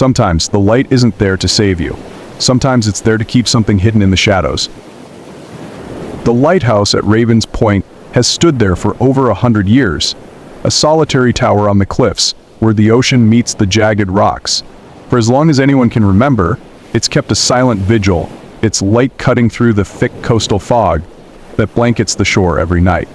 Sometimes the light isn't there to save you. Sometimes it's there to keep something hidden in the shadows. The lighthouse at Ravens Point has stood there for over 100 years, a solitary tower on the cliffs where the ocean meets the jagged rocks. For as long as anyone can remember, it's kept a silent vigil, its light cutting through the thick coastal fog that blankets the shore every night.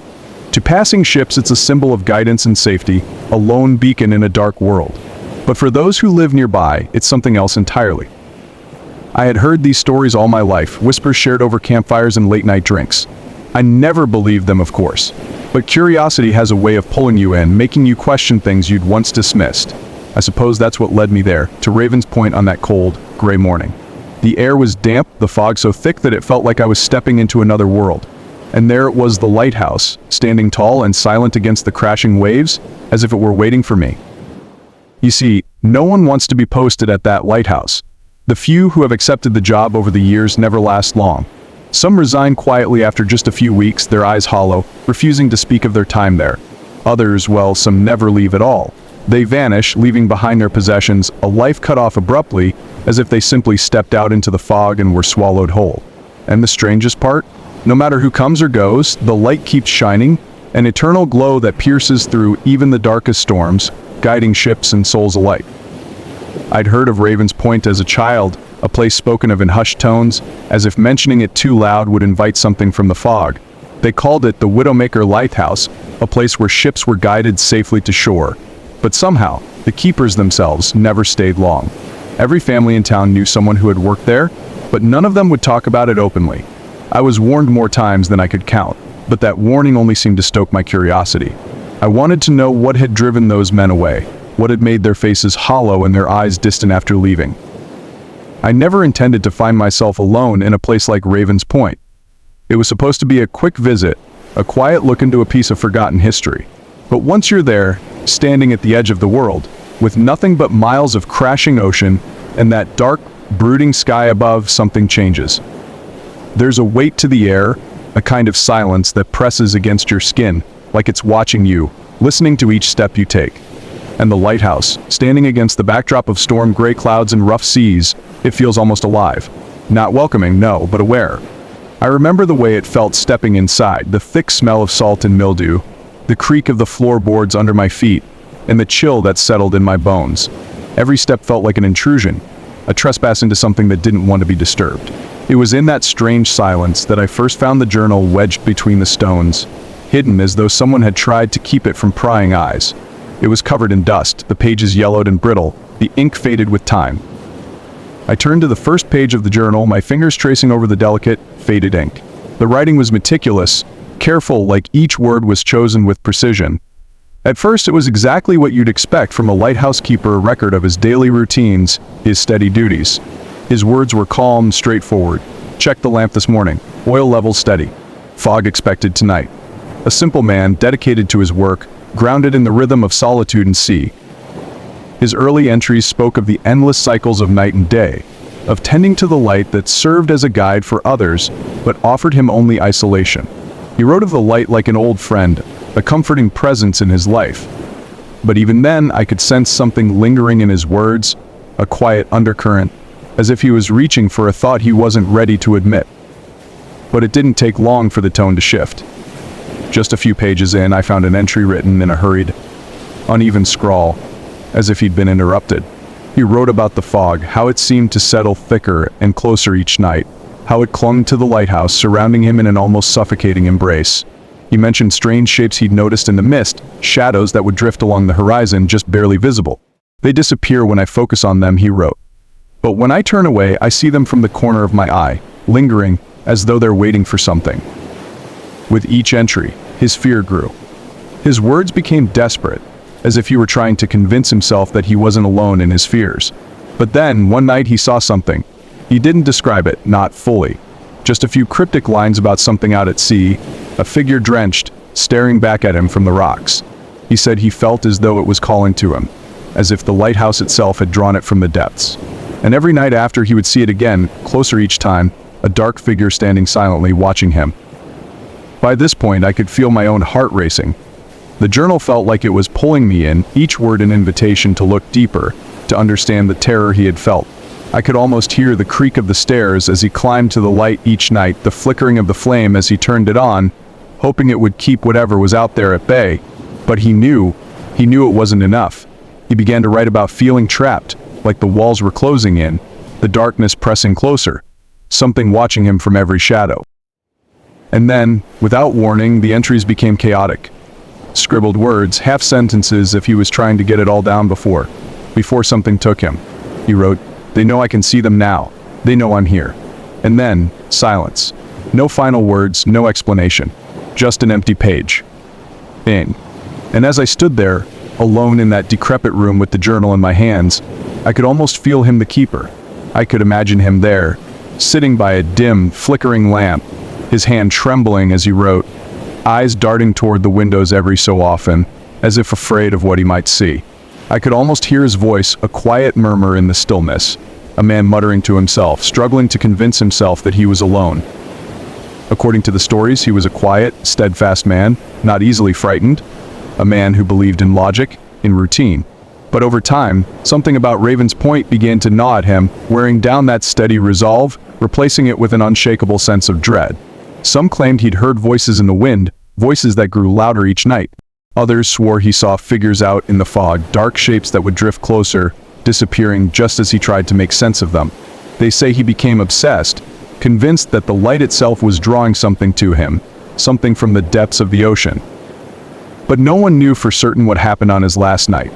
To passing ships, it's a symbol of guidance and safety, a lone beacon in a dark world. But for those who live nearby, it's something else entirely. I had heard these stories all my life, whispers shared over campfires and late-night drinks. I never believed them, of course, but curiosity has a way of pulling you in, making you question things you'd once dismissed. I suppose that's what led me there, to Ravens Point on that cold, gray morning. The air was damp, the fog so thick that it felt like I was stepping into another world. And there it was, the lighthouse, standing tall and silent against the crashing waves, as if it were waiting for me. You see, no one wants to be posted at that lighthouse. The few who have accepted the job over the years never last long. Some resign quietly after just a few weeks, their eyes hollow, refusing to speak of their time there. Others, well, some never leave at all. They vanish, leaving behind their possessions, a life cut off abruptly, as if they simply stepped out into the fog and were swallowed whole. And the strangest part? No matter who comes or goes, the light keeps shining, an eternal glow that pierces through even the darkest storms, guiding ships and souls alike. I'd heard of Ravens Point as a child, a place spoken of in hushed tones, as if mentioning it too loud would invite something from the fog. They called it the Widowmaker Lighthouse, a place where ships were guided safely to shore. But somehow, the keepers themselves never stayed long. Every family in town knew someone who had worked there, but none of them would talk about it openly. I was warned more times than I could count, but that warning only seemed to stoke my curiosity. I wanted to know what had driven those men away, what had made their faces hollow and their eyes distant after leaving. I never intended to find myself alone in a place like Ravens Point. It was supposed to be a quick visit, a quiet look into a piece of forgotten history. But once you're there, standing at the edge of the world, with nothing but miles of crashing ocean and that dark, brooding sky above, something changes. There's a weight to the air, a kind of silence that presses against your skin, like it's watching you, listening to each step you take. And the lighthouse, standing against the backdrop of storm gray clouds and rough seas, it feels almost alive. Not welcoming, no, but aware. I remember the way it felt stepping inside, the thick smell of salt and mildew, the creak of the floorboards under my feet, and the chill that settled in my bones. Every step felt like an intrusion, a trespass into something that didn't want to be disturbed. It was in that strange silence that I first found the journal wedged between the stones, hidden as though someone had tried to keep it from prying eyes. It was covered in dust, the pages yellowed and brittle, the ink faded with time. I turned to the first page of the journal, my fingers tracing over the delicate, faded ink. The writing was meticulous, careful, like each word was chosen with precision. At first, it was exactly what you'd expect from a lighthouse keeper, a record of his daily routines, his steady duties. His words were calm, straightforward. Check the lamp this morning. Oil level steady. Fog expected tonight. A simple man, dedicated to his work, grounded in the rhythm of solitude and sea. His early entries spoke of the endless cycles of night and day, of tending to the light that served as a guide for others, but offered him only isolation. He wrote of the light like an old friend, a comforting presence in his life. But even then, I could sense something lingering in his words, a quiet undercurrent, as if he was reaching for a thought he wasn't ready to admit. But it didn't take long for the tone to shift. Just a few pages in, I found an entry written in a hurried, uneven scrawl, as if he'd been interrupted. He wrote about the fog, how it seemed to settle thicker and closer each night, how it clung to the lighthouse, surrounding him in an almost suffocating embrace. He mentioned strange shapes he'd noticed in the mist, shadows that would drift along the horizon, just barely visible. They disappear when I focus on them, he wrote. But when I turn away, I see them from the corner of my eye, lingering, as though they're waiting for something. With each entry, his fear grew. His words became desperate, as if he were trying to convince himself that he wasn't alone in his fears. But then, one night he saw something. He didn't describe it, not fully. Just a few cryptic lines about something out at sea, a figure drenched, staring back at him from the rocks. He said he felt as though it was calling to him, as if the lighthouse itself had drawn it from the depths. And every night after, he would see it again, closer each time, a dark figure standing silently watching him. By this point, I could feel my own heart racing. The journal felt like it was pulling me in, each word an invitation to look deeper, to understand the terror he had felt. I could almost hear the creak of the stairs as he climbed to the light each night, the flickering of the flame as he turned it on, hoping it would keep whatever was out there at bay. But he knew it wasn't enough. He began to write about feeling trapped, like the walls were closing in, the darkness pressing closer, something watching him from every shadow. And then, without warning, the entries became chaotic. Scribbled words, half sentences if he was trying to get it all down before something took him. He wrote, "They know I can see them now. They know I'm here." And then, silence. No final words, no explanation. Just an empty page. Bang. And as I stood there, alone in that decrepit room with the journal in my hands, I could almost feel him, the keeper. I could imagine him there, sitting by a dim, flickering lamp, his hand trembling as he wrote, eyes darting toward the windows every so often, as if afraid of what he might see. I could almost hear his voice, a quiet murmur in the stillness, a man muttering to himself, struggling to convince himself that he was alone. According to the stories, he was a quiet, steadfast man, not easily frightened, a man who believed in logic, in routine. But over time, something about Raven's Point began to gnaw at him, wearing down that steady resolve, replacing it with an unshakable sense of dread. Some claimed he'd heard voices in the wind, voices that grew louder each night. Others swore he saw figures out in the fog, dark shapes that would drift closer, disappearing just as he tried to make sense of them. They say he became obsessed, convinced that the light itself was drawing something to him, something from the depths of the ocean. But no one knew for certain what happened on his last night.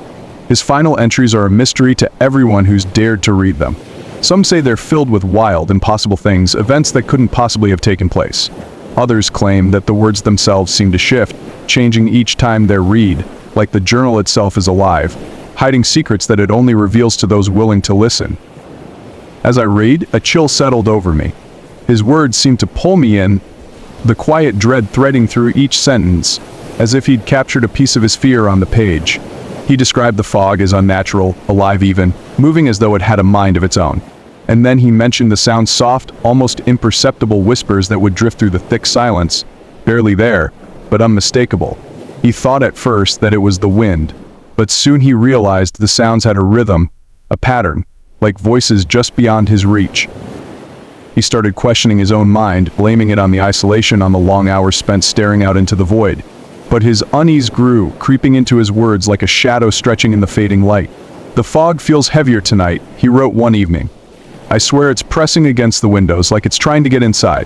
His final entries are a mystery to everyone who's dared to read them. Some say they're filled with wild, impossible things, events that couldn't possibly have taken place. Others claim that the words themselves seem to shift, changing each time they're read, like the journal itself is alive, hiding secrets that it only reveals to those willing to listen. As I read, a chill settled over me. His words seemed to pull me in, the quiet dread threading through each sentence, as if he'd captured a piece of his fear on the page. He described the fog as unnatural, alive even, moving as though it had a mind of its own. And then he mentioned the sound, soft, almost imperceptible whispers that would drift through the thick silence, barely there, but unmistakable. He thought at first that it was the wind, but soon he realized the sounds had a rhythm, a pattern, like voices just beyond his reach. He started questioning his own mind, blaming it on the isolation, on the long hours spent staring out into the void. But his unease grew, creeping into his words like a shadow stretching in the fading light. "The fog feels heavier tonight," he wrote one evening. "I swear it's pressing against the windows like it's trying to get inside."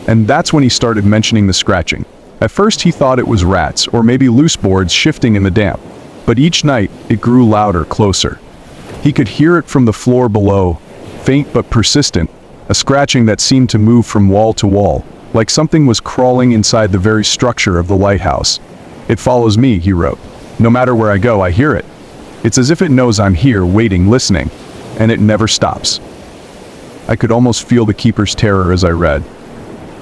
And that's when he started mentioning the scratching. At first he thought it was rats, or maybe loose boards shifting in the damp. But each night, it grew louder, closer. He could hear it from the floor below, faint but persistent, a scratching that seemed to move from wall to wall, like something was crawling inside the very structure of the lighthouse. "It follows me," he wrote. "No matter where I go, I hear it. It's as if it knows I'm here, waiting, listening, and it never stops." I could almost feel the keeper's terror as I read.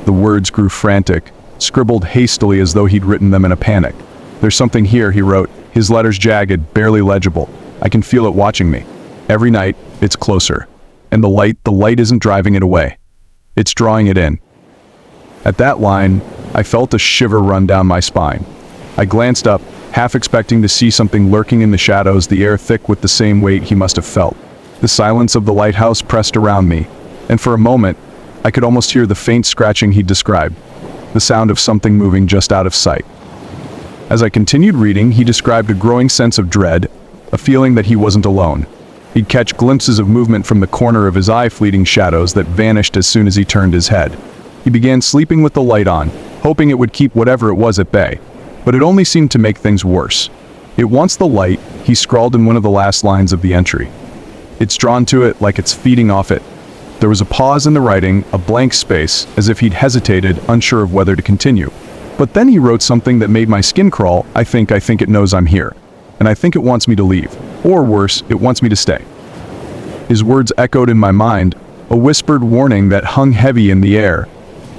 The words grew frantic, scribbled hastily as though he'd written them in a panic. "There's something here," he wrote, his letters jagged, barely legible. "I can feel it watching me. Every night, it's closer. And the light isn't driving it away. It's drawing it in." At that line, I felt a shiver run down my spine. I glanced up, half expecting to see something lurking in the shadows, the air thick with the same weight he must have felt. The silence of the lighthouse pressed around me, and for a moment, I could almost hear the faint scratching he described, the sound of something moving just out of sight. As I continued reading, he described a growing sense of dread, a feeling that he wasn't alone. He'd catch glimpses of movement from the corner of his eye, fleeting shadows that vanished as soon as he turned his head. He began sleeping with the light on, hoping it would keep whatever it was at bay. But it only seemed to make things worse. "It wants the light," he scrawled in one of the last lines of the entry. "It's drawn to it like it's feeding off it." There was a pause in the writing, a blank space, as if he'd hesitated, unsure of whether to continue. But then he wrote something that made my skin crawl. I think it knows I'm here. And I think it wants me to leave. Or worse, it wants me to stay." His words echoed in my mind, a whispered warning that hung heavy in the air.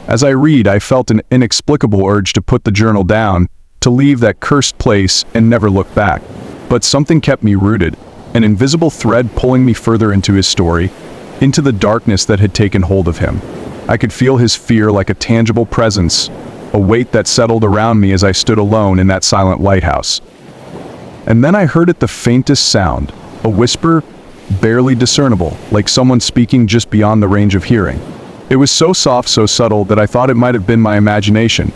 As I read, I felt an inexplicable urge to put the journal down, to leave that cursed place and never look back. But something kept me rooted, an invisible thread pulling me further into his story, into the darkness that had taken hold of him. I could feel his fear like a tangible presence, a weight that settled around me as I stood alone in that silent lighthouse. And then I heard it, the faintest sound, A whisper, barely discernible, like someone speaking just beyond the range of hearing. It was so soft, so subtle that I thought it might have been my imagination,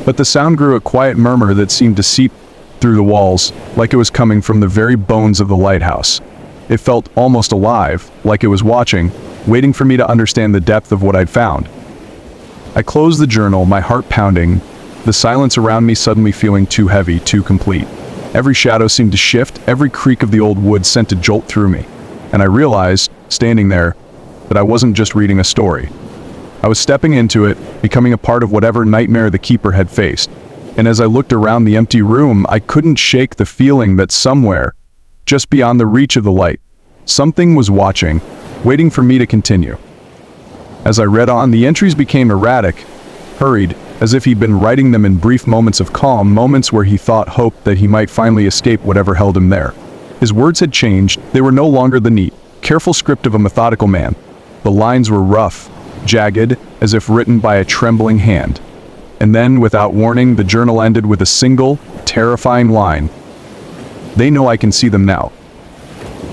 but the sound grew a quiet murmur that seemed to seep through the walls, like it was coming from the very bones of the lighthouse. It felt almost alive, like it was watching, waiting for me to understand the depth of what I'd found. I closed the journal, my heart pounding, the silence around me suddenly feeling too heavy, too complete. Every shadow seemed to shift, every creak of the old wood sent a jolt through me, and I realized, standing there, that I wasn't just reading a story. I was stepping into it, becoming a part of whatever nightmare the keeper had faced. And as I looked around the empty room, I couldn't shake the feeling that somewhere, just beyond the reach of the light, something was watching, waiting for me to continue. As I read on, the entries became erratic, hurried, as if he'd been writing them in brief moments of calm, moments where he hoped that he might finally escape whatever held him there. His words had changed. They were no longer the neat, careful script of a methodical man. The lines were rough, jagged, as if written by a trembling hand. And then, without warning, the journal ended with a single, terrifying line. "They know I can see them now."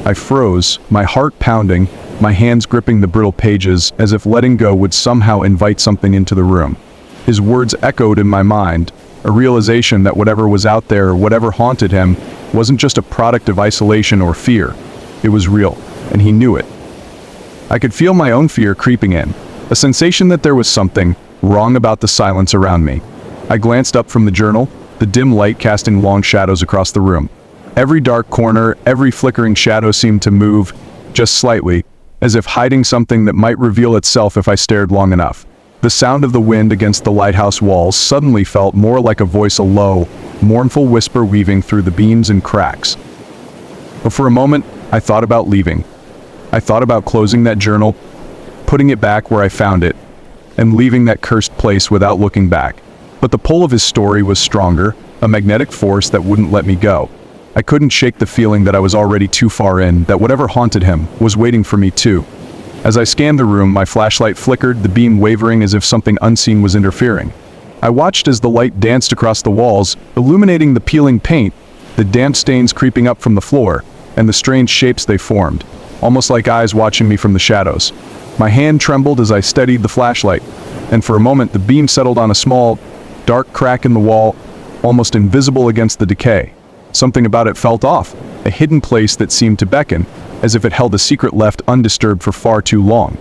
I froze, my heart pounding, my hands gripping the brittle pages, as if letting go would somehow invite something into the room. His words echoed in my mind, a realization that whatever was out there, whatever haunted him, wasn't just a product of isolation or fear. It was real, and he knew it. I could feel my own fear creeping in, a sensation that there was something wrong about the silence around me. I glanced up from the journal, the dim light casting long shadows across the room. Every dark corner, every flickering shadow seemed to move, just slightly, as if hiding something that might reveal itself if I stared long enough. The sound of the wind against the lighthouse walls suddenly felt more like a voice, a low, mournful whisper weaving through the beams and cracks. But for a moment, I thought about leaving. I thought about closing that journal, putting it back where I found it, and leaving that cursed place without looking back. But the pull of his story was stronger, a magnetic force that wouldn't let me go. I couldn't shake the feeling that I was already too far in, that whatever haunted him was waiting for me too. As I scanned the room, my flashlight flickered, the beam wavering as if something unseen was interfering. I watched as the light danced across the walls, illuminating the peeling paint, the damp stains creeping up from the floor, and the strange shapes they formed, almost like eyes watching me from the shadows. My hand trembled as I steadied the flashlight, and for a moment the beam settled on a small, dark crack in the wall, almost invisible against the decay. Something about it felt off, a hidden place that seemed to beckon, as if it held a secret left undisturbed for far too long.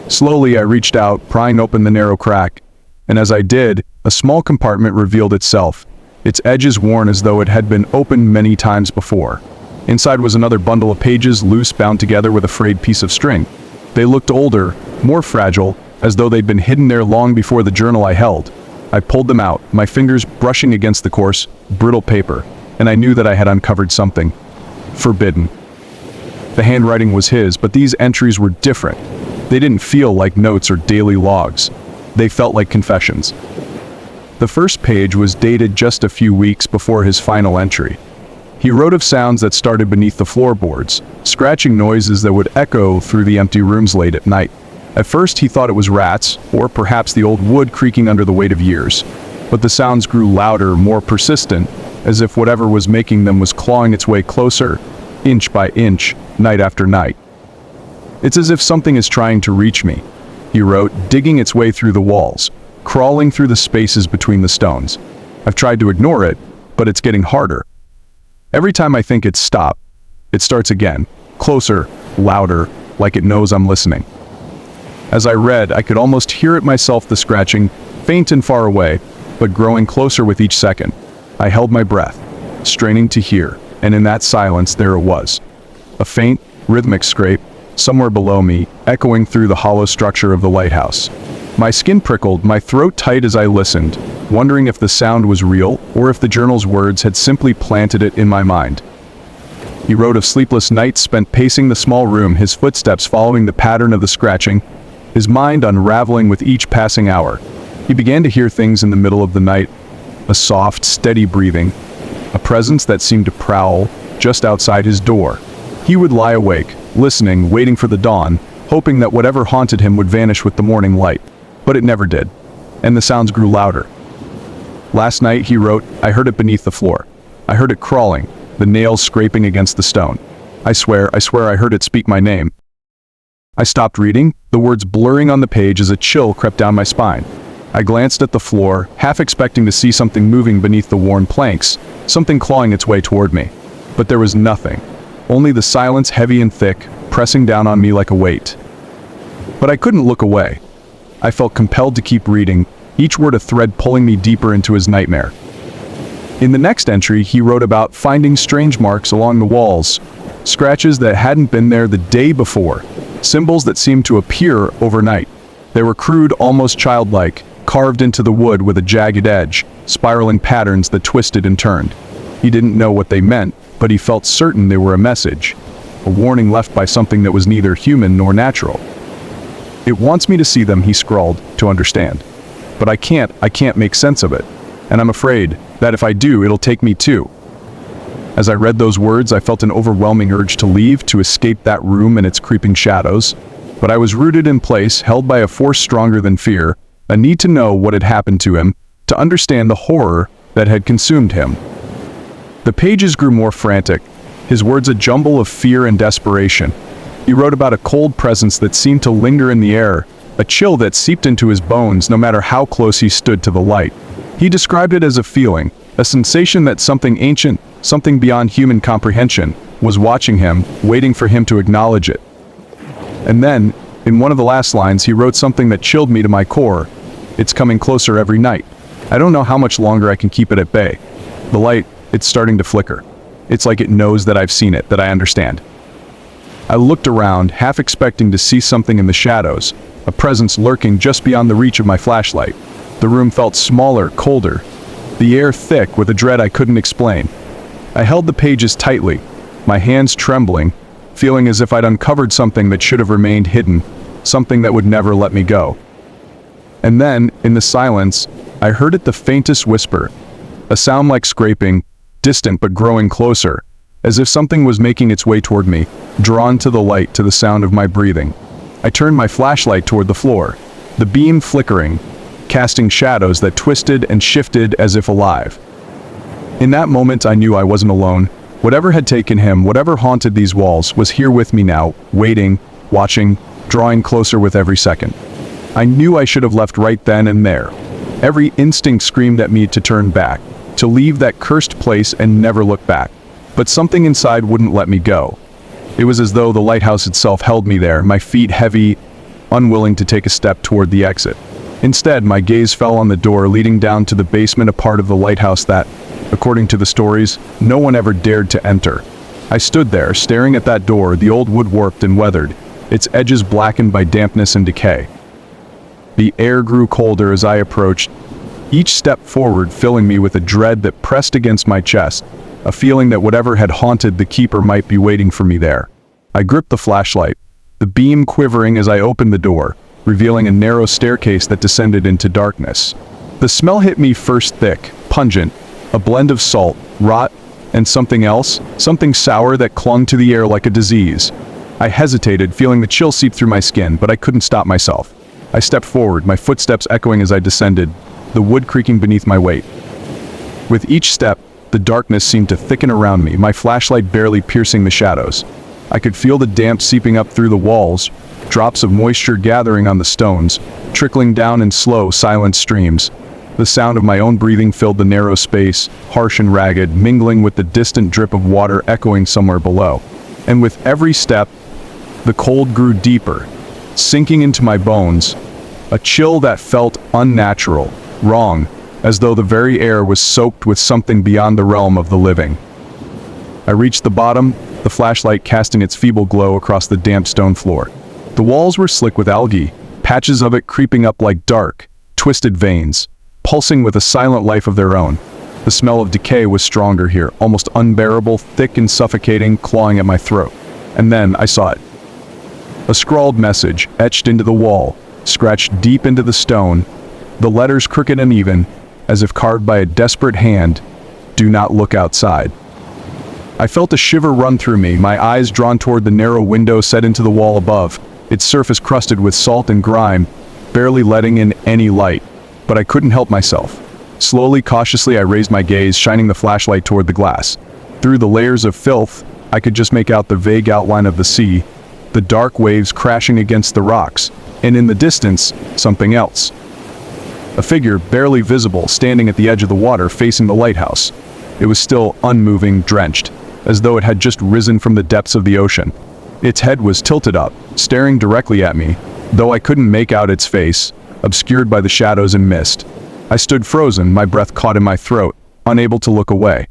Slowly I reached out, prying open the narrow crack, and as I did, a small compartment revealed itself, its edges worn as though it had been opened many times before. Inside was another bundle of pages, loose, bound together with a frayed piece of string. They looked older, more fragile, as though they'd been hidden there long before the journal I held. I pulled them out, my fingers brushing against the coarse, brittle paper, and I knew that I had uncovered something forbidden. The handwriting was his, but these entries were different. They didn't feel like notes or daily logs. They felt like confessions. The first page was dated just a few weeks before his final entry. He wrote of sounds that started beneath the floorboards, scratching noises that would echo through the empty rooms late at night. At first he thought it was rats, or perhaps the old wood creaking under the weight of years. But the sounds grew louder, more persistent, as if whatever was making them was clawing its way closer, inch by inch, night after night. "It's as if something is trying to reach me," he wrote, digging its way through the walls, crawling through the spaces between the stones. "I've tried to ignore it, but it's getting harder. Every time I think it's stopped, it starts again, closer, louder, like it knows I'm listening." As I read, I could almost hear it myself, the scratching, faint and far away, but growing closer with each second. I held my breath, straining to hear, and in that silence there it was. A faint, rhythmic scrape, somewhere below me, echoing through the hollow structure of the lighthouse. My skin prickled, my throat tight as I listened, wondering if the sound was real, or if the journal's words had simply planted it in my mind. He wrote of sleepless nights spent pacing the small room, his footsteps following the pattern of the scratching, his mind unraveling with each passing hour. He began to hear things in the middle of the night, a soft, steady breathing, a presence that seemed to prowl just outside his door. He would lie awake, listening, waiting for the dawn, hoping that whatever haunted him would vanish with the morning light. But it never did, and the sounds grew louder. "Last night," he wrote, "I heard it beneath the floor. I heard it crawling, the nails scraping against the stone. I swear I heard it speak my name. I stopped reading, the words blurring on the page as a chill crept down my spine. I glanced at the floor, half expecting to see something moving beneath the worn planks, something clawing its way toward me. But there was nothing. Only the silence, heavy and thick, pressing down on me like a weight. But I couldn't look away. I felt compelled to keep reading, each word a thread pulling me deeper into his nightmare. In the next entry, he wrote about finding strange marks along the walls, scratches that hadn't been there the day before, symbols that seemed to appear overnight. They were crude, almost childlike, carved into the wood with a jagged edge, spiraling patterns that twisted and turned. He didn't know what they meant, but he felt certain they were a message, a warning left by something that was neither human nor natural. "It wants me to see them," he scrawled, "to understand. But I can't make sense of it. And I'm afraid that if I do, it'll take me too." As I read those words, I felt an overwhelming urge to leave, to escape that room and its creeping shadows. But I was rooted in place, held by a force stronger than fear, a need to know what had happened to him, to understand the horror that had consumed him. The pages grew more frantic, his words a jumble of fear and desperation. He wrote about a cold presence that seemed to linger in the air, a chill that seeped into his bones no matter how close he stood to the light. He described it as a feeling, a sensation that something ancient, something beyond human comprehension, was watching him, waiting for him to acknowledge it. And then, in one of the last lines, he wrote something that chilled me to my core. "It's coming closer every night. I don't know how much longer I can keep it at bay. The light, it's starting to flicker. It's like it knows that I've seen it, that I understand." I looked around, half expecting to see something in the shadows, a presence lurking just beyond the reach of my flashlight. The room felt smaller, colder, the air thick with a dread I couldn't explain. I held the pages tightly, my hands trembling, feeling as if I'd uncovered something that should have remained hidden, something that would never let me go. And then, in the silence, I heard it the faintest whisper, a sound like scraping, distant but growing closer, as if something was making its way toward me, drawn to the light, to the sound of my breathing. I turned my flashlight toward the floor, the beam flickering, casting shadows that twisted and shifted as if alive. In that moment, I knew I wasn't alone. Whatever had taken him, whatever haunted these walls, was here with me now, waiting, watching, drawing closer with every second. I knew I should have left right then and there. Every instinct screamed at me to turn back, to leave that cursed place and never look back. But something inside wouldn't let me go. It was as though the lighthouse itself held me there, my feet heavy, unwilling to take a step toward the exit. Instead, my gaze fell on the door leading down to the basement, a part of the lighthouse that, according to the stories, no one ever dared to enter. I stood there, staring at that door, the old wood warped and weathered, its edges blackened by dampness and decay. The air grew colder as I approached, each step forward filling me with a dread that pressed against my chest, a feeling that whatever had haunted the keeper might be waiting for me there. I gripped the flashlight, the beam quivering as I opened the door, revealing a narrow staircase that descended into darkness. The smell hit me first, thick, pungent, a blend of salt, rot, and something else, something sour that clung to the air like a disease. I hesitated, feeling the chill seep through my skin, but I couldn't stop myself. I stepped forward, my footsteps echoing as I descended, the wood creaking beneath my weight. With each step, the darkness seemed to thicken around me, my flashlight barely piercing the shadows. I could feel the damp seeping up through the walls, drops of moisture gathering on the stones, trickling down in slow, silent streams. The sound of my own breathing filled the narrow space, harsh and ragged, mingling with the distant drip of water echoing somewhere below. And with every step, the cold grew deeper, sinking into my bones, a chill that felt unnatural, wrong, as though the very air was soaked with something beyond the realm of the living. I reached the bottom, the flashlight casting its feeble glow across the damp stone floor. The walls were slick with algae, patches of it creeping up like dark, twisted veins, pulsing with a silent life of their own. The smell of decay was stronger here, almost unbearable, thick and suffocating, clawing at my throat. And then I saw it. A scrawled message, etched into the wall, scratched deep into the stone, the letters crooked and even, as if carved by a desperate hand, "Do not look outside." I felt a shiver run through me, my eyes drawn toward the narrow window set into the wall above, its surface crusted with salt and grime, barely letting in any light. But I couldn't help myself. Slowly, cautiously, I raised my gaze, shining the flashlight toward the glass. Through the layers of filth, I could just make out the vague outline of the sea, the dark waves crashing against the rocks, and in the distance, something else. A figure, barely visible, standing at the edge of the water facing the lighthouse. It was still unmoving, drenched, as though it had just risen from the depths of the ocean. Its head was tilted up, staring directly at me, though I couldn't make out its face, obscured by the shadows and mist. I stood frozen, my breath caught in my throat, unable to look away.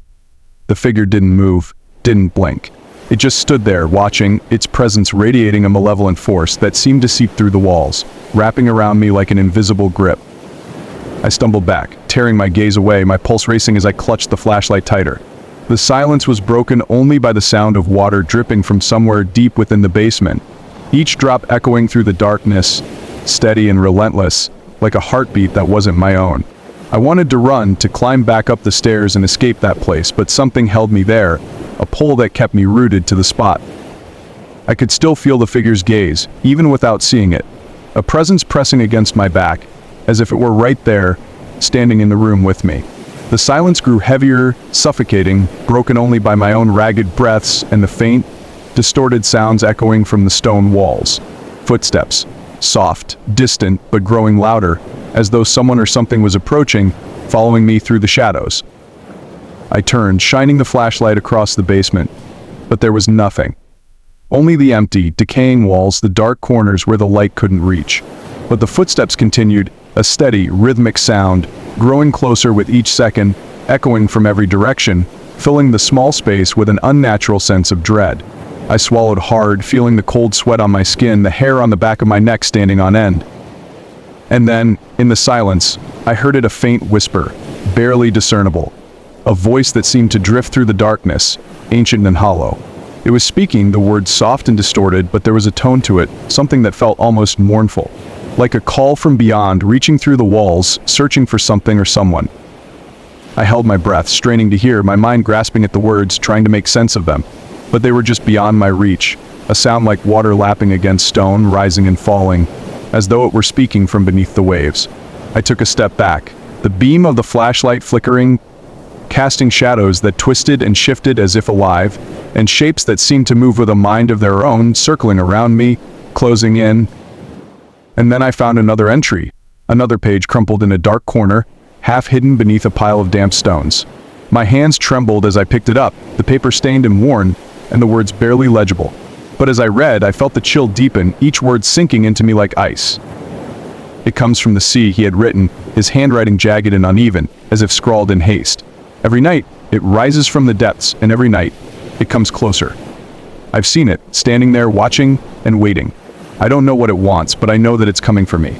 The figure didn't move, didn't blink. It just stood there, watching, its presence radiating a malevolent force that seemed to seep through the walls, wrapping around me like an invisible grip. I stumbled back, tearing my gaze away, my pulse racing as I clutched the flashlight tighter. The silence was broken only by the sound of water dripping from somewhere deep within the basement, each drop echoing through the darkness, steady and relentless, like a heartbeat that wasn't my own. I wanted to run, to climb back up the stairs and escape that place, but something held me there, a pull that kept me rooted to the spot. I could still feel the figure's gaze, even without seeing it, a presence pressing against my back, as if it were right there, standing in the room with me. The silence grew heavier, suffocating, broken only by my own ragged breaths and the faint, distorted sounds echoing from the stone walls. Footsteps, soft, distant, but growing louder, as though someone or something was approaching, following me through the shadows. I turned, shining the flashlight across the basement, but there was nothing. Only the empty, decaying walls, the dark corners where the light couldn't reach. But the footsteps continued, a steady, rhythmic sound, growing closer with each second, echoing from every direction, filling the small space with an unnatural sense of dread. I swallowed hard, feeling the cold sweat on my skin, the hair on the back of my neck standing on end. And then, in the silence, I heard it, a faint whisper, barely discernible. A voice that seemed to drift through the darkness, ancient and hollow. It was speaking, the words soft and distorted, but there was a tone to it, something that felt almost mournful. Like a call from beyond, reaching through the walls, searching for something or someone. I held my breath, straining to hear, my mind grasping at the words, trying to make sense of them. But they were just beyond my reach, a sound like water lapping against stone, rising and falling, as though it were speaking from beneath the waves. I took a step back, the beam of the flashlight flickering, casting shadows that twisted and shifted as if alive, and shapes that seemed to move with a mind of their own, circling around me, closing in. And then I found another entry, another page crumpled in a dark corner, half hidden beneath a pile of damp stones. My hands trembled as I picked it up, the paper stained and worn, and the words barely legible. But as I read, I felt the chill deepen, each word sinking into me like ice. "It comes from the sea," he had written, his handwriting jagged and uneven, as if scrawled in haste. "Every night, it rises from the depths, and every night, it comes closer. I've seen it, standing there watching and waiting. I don't know what it wants, but I know that it's coming for me."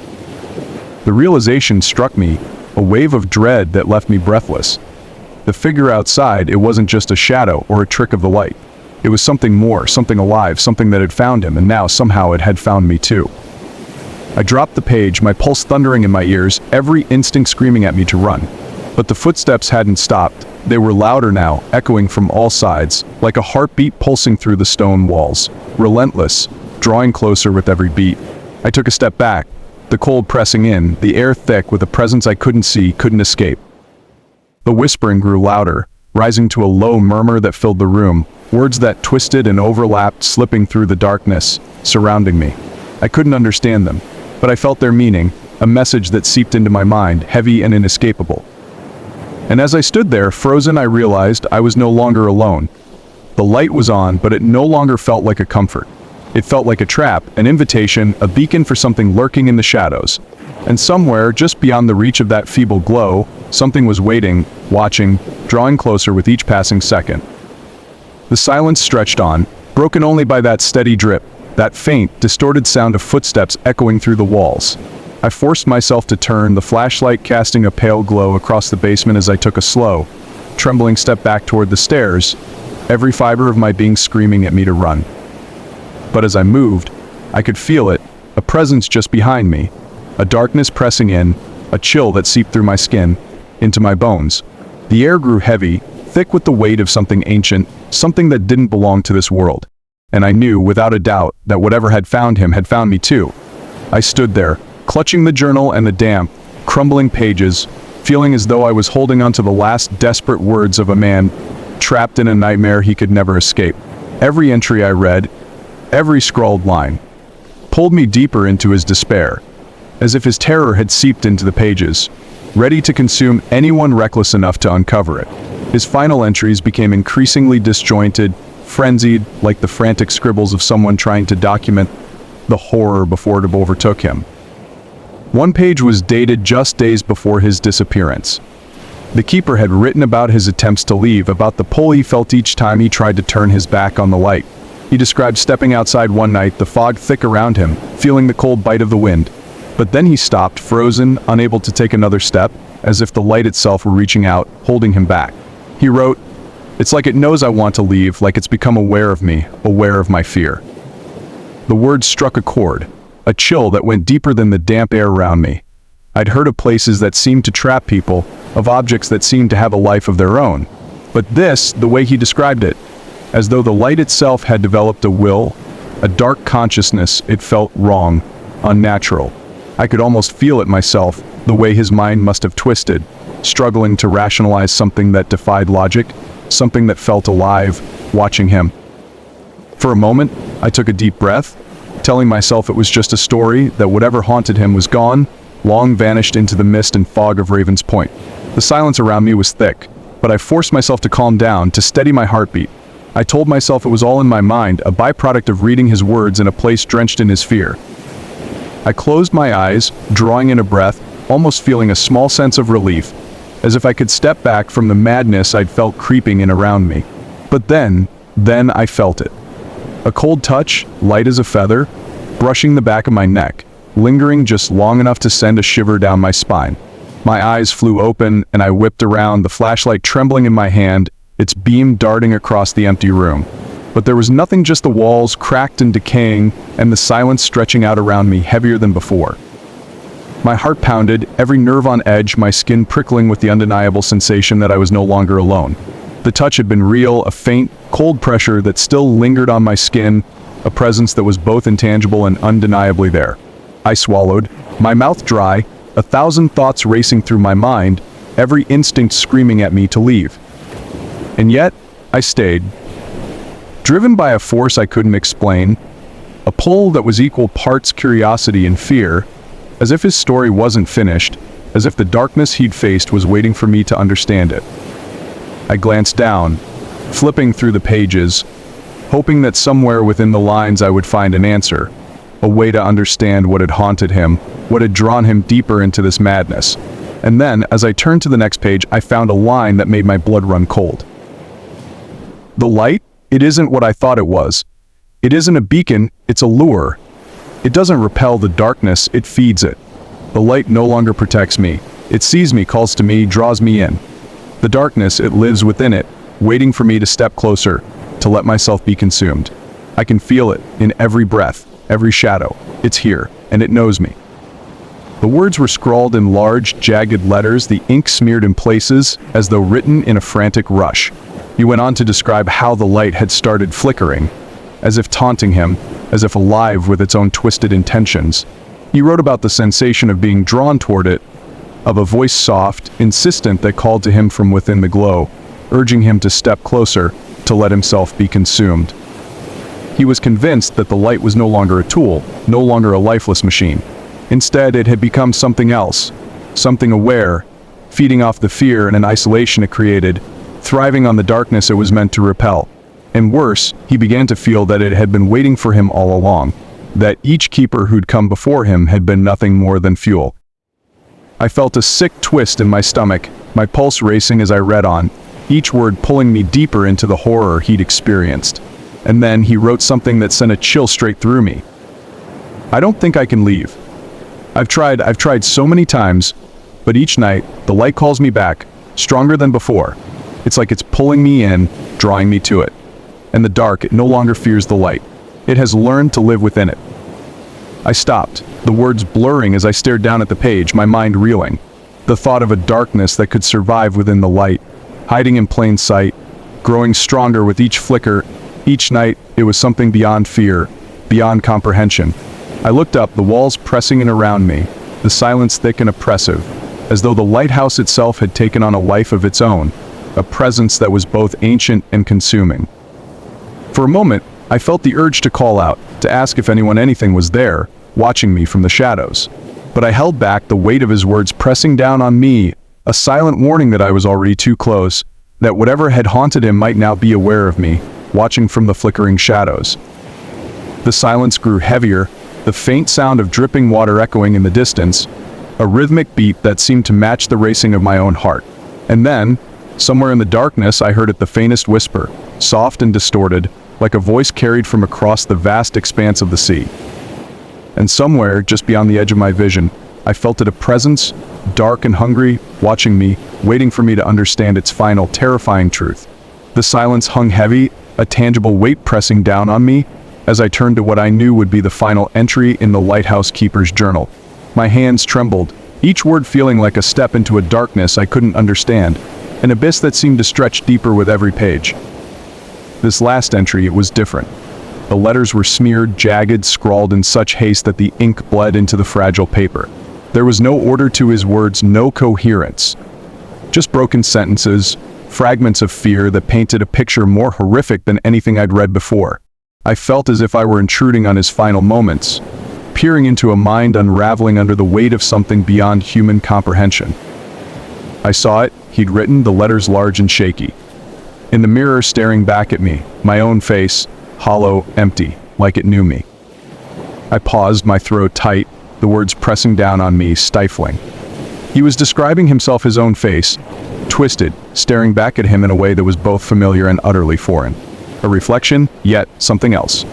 The realization struck me, a wave of dread that left me breathless. The figure outside, it wasn't just a shadow or a trick of the light. It was something more, something alive, something that had found him, and now somehow it had found me too. I dropped the page, my pulse thundering in my ears, every instinct screaming at me to run. But the footsteps hadn't stopped. They were louder now, echoing from all sides, like a heartbeat pulsing through the stone walls, relentless, drawing closer with every beat. I took a step back, the cold pressing in, the air thick with a presence I couldn't see, couldn't escape. The whispering grew louder, rising to a low murmur that filled the room, words that twisted and overlapped, slipping through the darkness, surrounding me. I couldn't understand them, but I felt their meaning, a message that seeped into my mind, heavy and inescapable. And as I stood there, frozen, I realized I was no longer alone. The light was on, but it no longer felt like a comfort. It felt like a trap, an invitation, a beacon for something lurking in the shadows. And somewhere, just beyond the reach of that feeble glow, something was waiting, watching, drawing closer with each passing second. The silence stretched on, broken only by that steady drip, that faint, distorted sound of footsteps echoing through the walls. I forced myself to turn, the flashlight casting a pale glow across the basement as I took a slow, trembling step back toward the stairs, every fiber of my being screaming at me to run. But as I moved, I could feel it, a presence just behind me, a darkness pressing in, a chill that seeped through my skin, into my bones. The air grew heavy, thick with the weight of something ancient, something that didn't belong to this world. And I knew, without a doubt, that whatever had found him had found me too. I stood there, clutching the journal and the damp, crumbling pages, feeling as though I was holding onto the last desperate words of a man trapped in a nightmare he could never escape. Every entry I read, every scrawled line, pulled me deeper into his despair, as if his terror had seeped into the pages, ready to consume anyone reckless enough to uncover it. His final entries became increasingly disjointed, frenzied, like the frantic scribbles of someone trying to document the horror before it overtook him. One page was dated just days before his disappearance. The keeper had written about his attempts to leave, about the pull he felt each time he tried to turn his back on the light. He described stepping outside one night, the fog thick around him, feeling the cold bite of the wind. But then he stopped, frozen, unable to take another step, as if the light itself were reaching out, holding him back. He wrote, "It's like it knows I want to leave, like it's become aware of me, aware of my fear." The words struck a chord, a chill that went deeper than the damp air around me. I'd heard of places that seemed to trap people, of objects that seemed to have a life of their own. But this, the way he described it, as though the light itself had developed a will, a dark consciousness, it felt wrong, unnatural. I could almost feel it myself, the way his mind must have twisted, struggling to rationalize something that defied logic, something that felt alive, watching him. For a moment, I took a deep breath, telling myself it was just a story, that whatever haunted him was gone, long vanished into the mist and fog of Raven's Point. The silence around me was thick, but I forced myself to calm down, to steady my heartbeat. I told myself it was all in my mind, a byproduct of reading his words in a place drenched in his fear. I closed my eyes, drawing in a breath, almost feeling a small sense of relief, as if I could step back from the madness I'd felt creeping in around me. But then I felt it. A cold touch, light as a feather, brushing the back of my neck, lingering just long enough to send a shiver down my spine. My eyes flew open, and I whipped around, the flashlight trembling in my hand, its beam darting across the empty room. But there was nothing, just the walls, cracked and decaying, and the silence stretching out around me, heavier than before. My heart pounded, every nerve on edge, my skin prickling with the undeniable sensation that I was no longer alone. The touch had been real, a faint, cold pressure that still lingered on my skin, a presence that was both intangible and undeniably there. I swallowed, my mouth dry, 1,000 thoughts racing through my mind, every instinct screaming at me to leave. And yet, I stayed. Driven by a force I couldn't explain, a pull that was equal parts curiosity and fear, as if his story wasn't finished, as if the darkness he'd faced was waiting for me to understand it. I glanced down, flipping through the pages, hoping that somewhere within the lines I would find an answer, a way to understand what had haunted him, what had drawn him deeper into this madness. And then, as I turned to the next page, I found a line that made my blood run cold. "The light? It isn't what I thought it was. It isn't a beacon, it's a lure. It doesn't repel the darkness, it feeds it. The light no longer protects me. It sees me, calls to me, draws me in. The darkness, it lives within it, waiting for me to step closer, to let myself be consumed. I can feel it in every breath, every shadow. It's here, and it knows me." The words were scrawled in large, jagged letters, the ink smeared in places, as though written in a frantic rush. He went on to describe how the light had started flickering, as if taunting him, as if alive with its own twisted intentions. He wrote about the sensation of being drawn toward it, of a voice soft, insistent, that called to him from within the glow, urging him to step closer, to let himself be consumed. He was convinced that the light was no longer a tool, no longer a lifeless machine. Instead, it had become something else, something aware, feeding off the fear and an isolation it created, thriving on the darkness it was meant to repel. And worse, he began to feel that it had been waiting for him all along, that each keeper who'd come before him had been nothing more than fuel. I felt a sick twist in my stomach, my pulse racing as I read on, each word pulling me deeper into the horror he'd experienced. And then he wrote something that sent a chill straight through me. "I don't think I can leave. I've tried so many times, but each night, the light calls me back, stronger than before. It's like it's pulling me in, drawing me to it. And the dark, it no longer fears the light. It has learned to live within it." I stopped, the words blurring as I stared down at the page, my mind reeling. The thought of a darkness that could survive within the light, hiding in plain sight, growing stronger with each flicker. Each night, it was something beyond fear, beyond comprehension. I looked up, the walls pressing in around me, the silence thick and oppressive, as though the lighthouse itself had taken on a life of its own, a presence that was both ancient and consuming. For a moment, I felt the urge to call out, to ask if anything was there, watching me from the shadows. But I held back, the weight of his words pressing down on me, a silent warning that I was already too close, that whatever had haunted him might now be aware of me, watching from the flickering shadows. The silence grew heavier, the faint sound of dripping water echoing in the distance, a rhythmic beat that seemed to match the racing of my own heart. And then, somewhere in the darkness, I heard it, the faintest whisper, soft and distorted, like a voice carried from across the vast expanse of the sea. And somewhere, just beyond the edge of my vision, I felt it, a presence, dark and hungry, watching me, waiting for me to understand its final, terrifying truth. The silence hung heavy, a tangible weight pressing down on me, as I turned to what I knew would be the final entry in the lighthouse keeper's journal. My hands trembled, each word feeling like a step into a darkness I couldn't understand, an abyss that seemed to stretch deeper with every page. This last entry, it was different. The letters were smeared, jagged, scrawled in such haste that the ink bled into the fragile paper. There was no order to his words, no coherence. Just broken sentences, fragments of fear that painted a picture more horrific than anything I'd read before. I felt as if I were intruding on his final moments, peering into a mind unraveling under the weight of something beyond human comprehension. I saw it, he'd written, the letters large and shaky. In the mirror staring back at me, my own face, hollow, empty, like it knew me. I paused, my throat tight, the words pressing down on me, stifling. He was describing himself, his own face, twisted, staring back at him in a way that was both familiar and utterly foreign. A reflection, yet something else.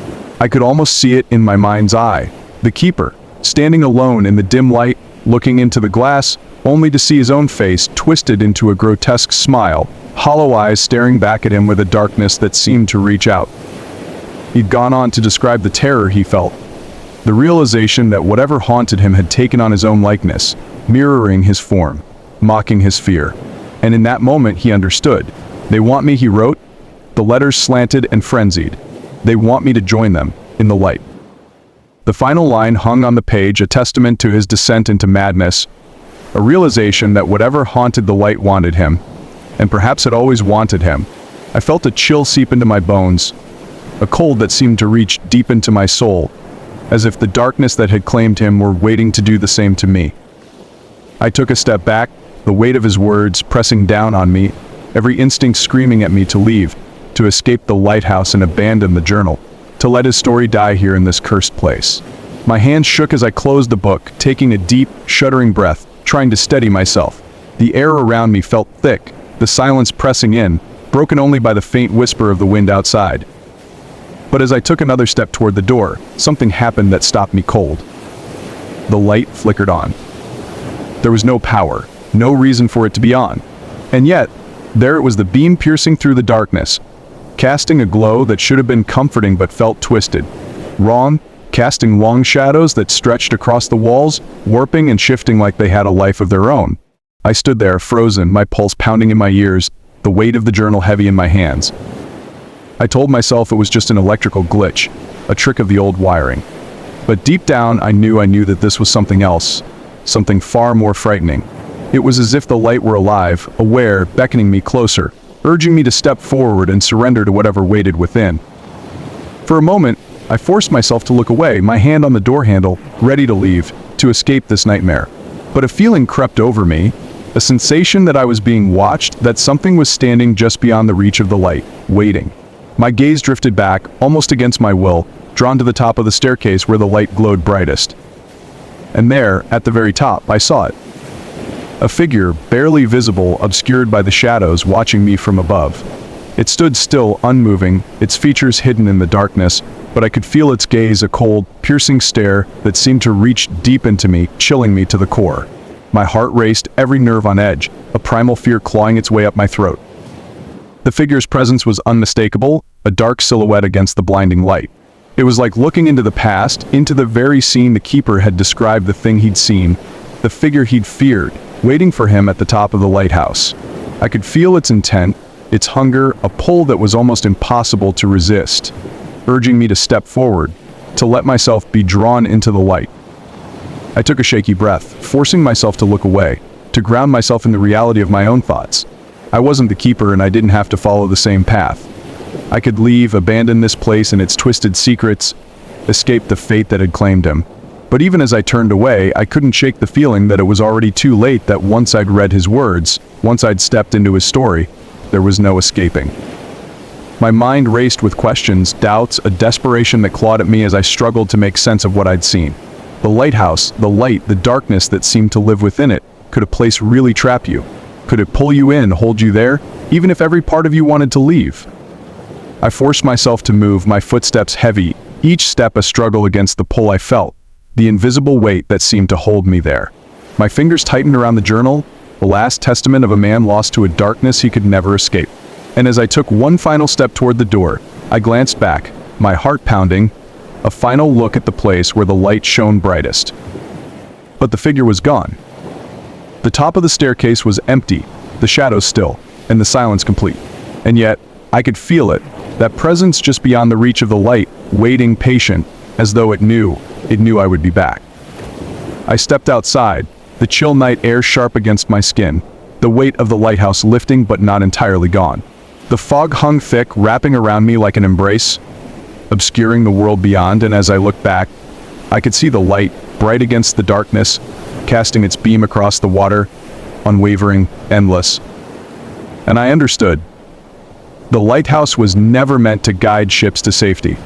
I could almost see it in my mind's eye. The keeper, standing alone in the dim light, looking into the glass, only to see his own face twisted into a grotesque smile, hollow eyes staring back at him with a darkness that seemed to reach out. He'd gone on to describe the terror he felt, the realization that whatever haunted him had taken on his own likeness, mirroring his form, mocking his fear. And in that moment he understood. They want me, he wrote. The letters slanted and frenzied. They want me to join them, in the light. The final line hung on the page, a testament to his descent into madness, a realization that whatever haunted the light wanted him, and perhaps had always wanted him. I felt a chill seep into my bones, a cold that seemed to reach deep into my soul, as if the darkness that had claimed him were waiting to do the same to me. I took a step back, the weight of his words pressing down on me, every instinct screaming at me to leave, to escape the lighthouse and abandon the journal, to let his story die here in this cursed place. My hands shook as I closed the book, taking a deep, shuddering breath, trying to steady myself. The air around me felt thick, the silence pressing in, broken only by the faint whisper of the wind outside. But as I took another step toward the door, something happened that stopped me cold. The light flickered on. There was no power, no reason for it to be on. And yet, there it was, the beam piercing through the darkness, casting a glow that should have been comforting but felt twisted, wrong, casting long shadows that stretched across the walls, warping and shifting like they had a life of their own. I stood there, frozen, my pulse pounding in my ears, the weight of the journal heavy in my hands. I told myself it was just an electrical glitch, a trick of the old wiring. But deep down, I knew that this was something else, something far more frightening. It was as if the light were alive, aware, beckoning me closer, urging me to step forward and surrender to whatever waited within. For a moment, I forced myself to look away, my hand on the door handle, ready to leave, to escape this nightmare. But a feeling crept over me, a sensation that I was being watched, that something was standing just beyond the reach of the light, waiting. My gaze drifted back, almost against my will, drawn to the top of the staircase where the light glowed brightest. And there, at the very top, I saw it. A figure, barely visible, obscured by the shadows, watching me from above. It stood still, unmoving, its features hidden in the darkness, but I could feel its gaze, a cold, piercing stare that seemed to reach deep into me, chilling me to the core. My heart raced, every nerve on edge, a primal fear clawing its way up my throat. The figure's presence was unmistakable, a dark silhouette against the blinding light. It was like looking into the past, into the very scene the keeper had described, the thing he'd seen, the figure he'd feared, waiting for him at the top of the lighthouse. I could feel its intent, its hunger, a pull that was almost impossible to resist, urging me to step forward, to let myself be drawn into the light. I took a shaky breath, forcing myself to look away, to ground myself in the reality of my own thoughts. I wasn't the keeper and I didn't have to follow the same path. I could leave, abandon this place and its twisted secrets, escape the fate that had claimed him. But even as I turned away, I couldn't shake the feeling that it was already too late, that once I'd read his words, once I'd stepped into his story, there was no escaping. My mind raced with questions, doubts, a desperation that clawed at me as I struggled to make sense of what I'd seen. The lighthouse, the light, the darkness that seemed to live within it, could a place really trap you? Could it pull you in, hold you there, even if every part of you wanted to leave? I forced myself to move, my footsteps heavy, each step a struggle against the pull I felt, the invisible weight that seemed to hold me there. My fingers tightened around the journal, the last testament of a man lost to a darkness he could never escape. And as I took one final step toward the door, I glanced back, my heart pounding, a final look at the place where the light shone brightest. But the figure was gone. The top of the staircase was empty, the shadows still, and the silence complete. And yet, I could feel it, that presence just beyond the reach of the light, waiting patient, as though it knew I would be back. I stepped outside, the chill night air sharp against my skin, the weight of the lighthouse lifting but not entirely gone. The fog hung thick, wrapping around me like an embrace, obscuring the world beyond, and as I looked back, I could see the light, bright against the darkness, casting its beam across the water, unwavering, endless. And I understood. The lighthouse was never meant to guide ships to safety.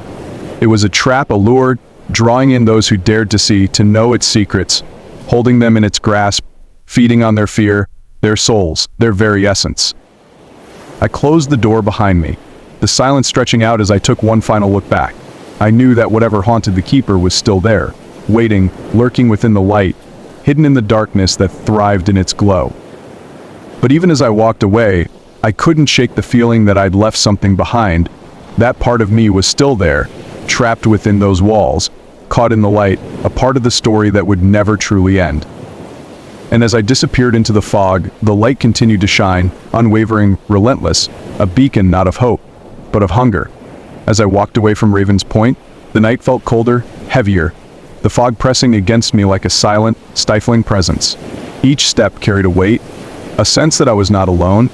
It was a trap, a lure, drawing in those who dared to see, to know its secrets, holding them in its grasp, feeding on their fear, their souls, their very essence. I closed the door behind me, the silence stretching out as I took one final look back. I knew that whatever haunted the keeper was still there, waiting, lurking within the light, hidden in the darkness that thrived in its glow. But even as I walked away, I couldn't shake the feeling that I'd left something behind. That part of me was still there, trapped within those walls, caught in the light, a part of the story that would never truly end. And as I disappeared into the fog, the light continued to shine, unwavering, relentless, a beacon not of hope, but of hunger. As I walked away from Raven's Point, the night felt colder, heavier, the fog pressing against me like a silent, stifling presence. Each step carried a weight, a sense that I was not alone,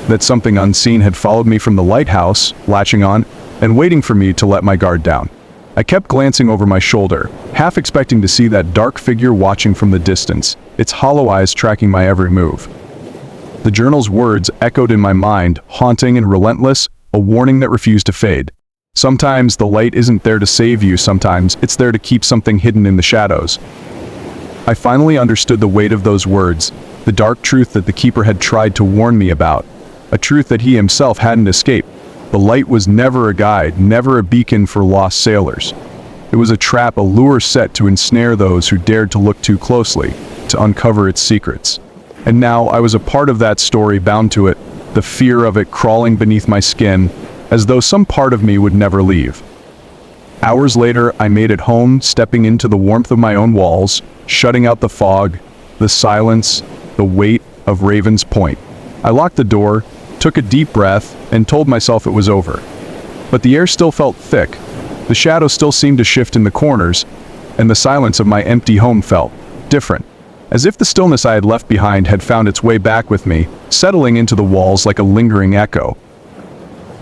that something unseen had followed me from the lighthouse, latching on, and waiting for me to let my guard down. I kept glancing over my shoulder, half expecting to see that dark figure watching from the distance, its hollow eyes tracking my every move. The journal's words echoed in my mind, haunting and relentless, a warning that refused to fade. Sometimes the light isn't there to save you, sometimes it's there to keep something hidden in the shadows. I finally understood the weight of those words, the dark truth that the keeper had tried to warn me about, a truth that he himself hadn't escaped. The light was never a guide, never a beacon for lost sailors. It was a trap, a lure set to ensnare those who dared to look too closely, to uncover its secrets. And now I was a part of that story, bound to it, the fear of it crawling beneath my skin, as though some part of me would never leave. Hours later, I made it home, stepping into the warmth of my own walls, shutting out the fog, the silence, the weight of Raven's Point. I locked the door, took a deep breath, and told myself it was over. But the air still felt thick, the shadows still seemed to shift in the corners, and the silence of my empty home felt different, as if the stillness I had left behind had found its way back with me, settling into the walls like a lingering echo.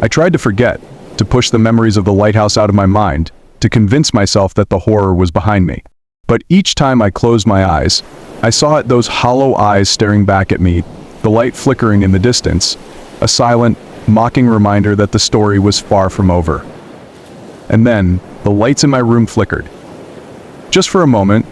I tried to forget, to push the memories of the lighthouse out of my mind, to convince myself that the horror was behind me. But each time I closed my eyes, I saw it, those hollow eyes staring back at me, the light flickering in the distance, a silent, mocking reminder that the story was far from over. And then, the lights in my room flickered. Just for a moment,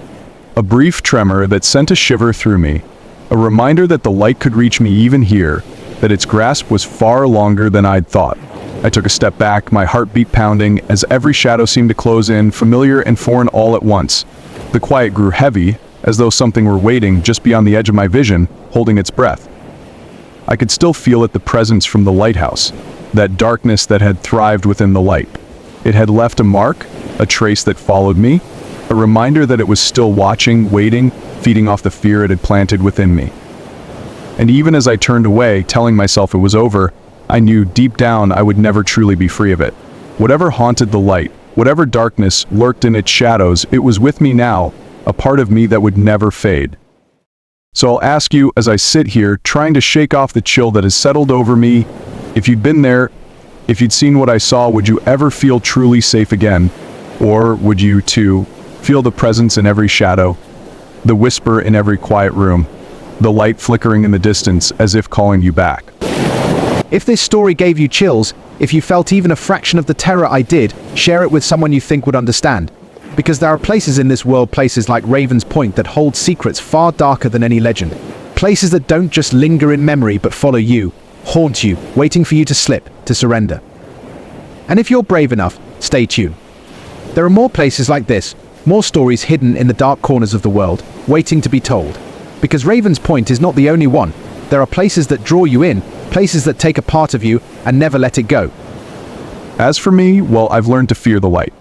a brief tremor that sent a shiver through me, a reminder that the light could reach me even here, that its grasp was far longer than I'd thought. I took a step back, my heartbeat pounding, as every shadow seemed to close in, familiar and foreign all at once. The quiet grew heavy, as though something were waiting just beyond the edge of my vision, holding its breath. I could still feel it, the presence from the lighthouse, that darkness that had thrived within the light. It had left a mark, a trace that followed me, a reminder that it was still watching, waiting, feeding off the fear it had planted within me. And even as I turned away, telling myself it was over, I knew deep down I would never truly be free of it. Whatever haunted the light, whatever darkness lurked in its shadows, it was with me now, a part of me that would never fade. So I'll ask you, as I sit here, trying to shake off the chill that has settled over me, if you'd been there, If you'd seen what I saw, would you ever feel truly safe again? Or would you, too, feel the presence in every shadow, the whisper in every quiet room, the light flickering in the distance as if calling you back? If this story gave you chills, if you felt even a fraction of the terror I did, share it with someone you think would understand. Because there are places in this world, places like Raven's Point, that hold secrets far darker than any legend. Places that don't just linger in memory but follow you, haunt you, waiting for you to slip, to surrender. And if you're brave enough, stay tuned. There are more places like this, more stories hidden in the dark corners of the world, waiting to be told. Because Raven's Point is not the only one. There are places that draw you in, places that take a part of you and never let it go. As for me, well, I've learned to fear the light.